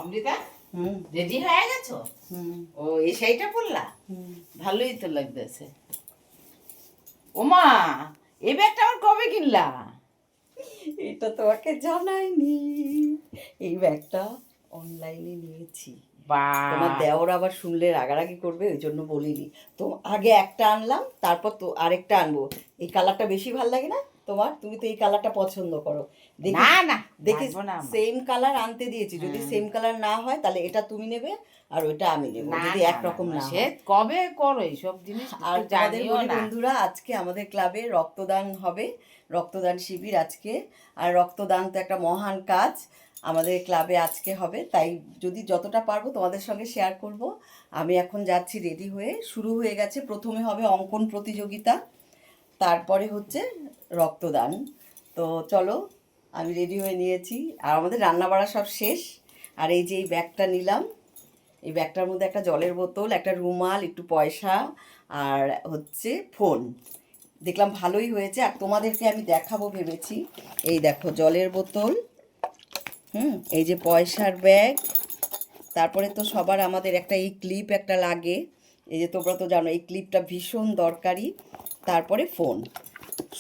Amrita, ready হয়ে গেছো? ও এই শাড়িটা পরলা? ভালোই তো লাগতেছে। ওমা, এই ব্যাগটা আমার কবে কিনলা? এটা তোমাকে জানাইনি, এই ব্যাগটা অনলাইনে নিয়েছি। তোমার দেওর আবার শুনলে রাগারাগি করবে, ওই জন্য বলিনি। তো আগে একটা আনলাম, তারপর তো আরেকটা আনবো। এই কালারটা বেশি ভালো লাগে না তোমার? তুমি তো এই কালারটা পছন্দ করো। না না, দেখি সেম কালার আনতে দিয়েছি, যদি সেম কালার না হয় তাহলে এটা তুমি নেবে আর ওইটা আমি নেবো, যদি একরকম না সে হয়। কবে করো এইসব জিনিস? আর তোমাদের জানিও বলি না। বন্ধুরা, আজকে আমাদের ক্লাবে রক্তদান হবে, রক্তদান শিবির আজকে। আর রক্তদান তো একটা মহান কাজ, আমাদের ক্লাবে আজকে হবে। তাই যদি যতটা পারবো তোমাদের সঙ্গে শেয়ার করব। আমি এখন যাচ্ছি রেডি হয়ে, শুরু হয়ে গেছে। প্রথমে হবে অঙ্কন প্রতিযোগিতা, তারপরে হচ্ছে রক্তদান। তো চলো, আমি রেডি হয়ে নিয়েছি, আর আমাদের রান্না বাড়া সব শেষ। আর এই যে এই ব্যাগটা নিলাম, এই ব্যাগটার মধ্যে একটা জলের বোতল, একটা রুমাল, একটু পয়সা, আর হচ্ছে ফোন। দেখলাম ভালোই হয়েছে, আর তোমাদেরকে আমি দেখাবো ভেবেছি। এই দেখো জলের বোতল, এই যে পয়সার ব্যাগ, তারপরে তো সবার আমাদের একটা এই ক্লিপ একটা লাগে, এই যে তোমরা তো জানো এই ক্লিপটা ভীষণ দরকারি। তারপরে ফোন।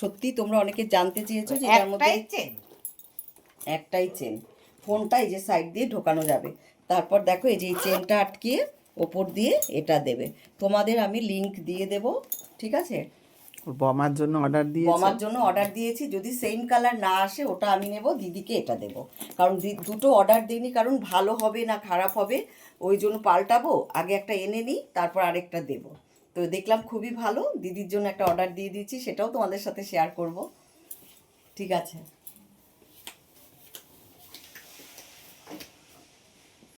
সত্যি তোমরা অনেকে জানতে চেয়েছো যে এটার মধ্যে একটাই চেন, ফোনটা এই যে সাইড দিয়ে ঢোকানো যাবে। তারপর দেখো এই যে এই চেনটা আটকিয়ে ওপর দিয়ে এটা দেবে। তোমাদের আমি লিংক দিয়ে দেব, ঠিক আছে? বমার জন্য অর্ডার দিয়েছে। বমার জন্য অর্ডার দিয়েছি, যদি সেম কালার না আসে ওটা আমি নেব, দিদিকে এটা দেব। কারণ দুটো অর্ডার দিইনি, কারণ ভালো হবে না খারাপ হবে, ওই জন্য পাল্টাবো। আগে একটা এনে নিই, তারপর আরেকটা দেব। তো দেখলাম খুবই ভালো, দিদির জন্য একটা অর্ডার দিয়ে দিয়েছি, সেটাও তোমাদের সাথে শেয়ার করব, ঠিক আছে?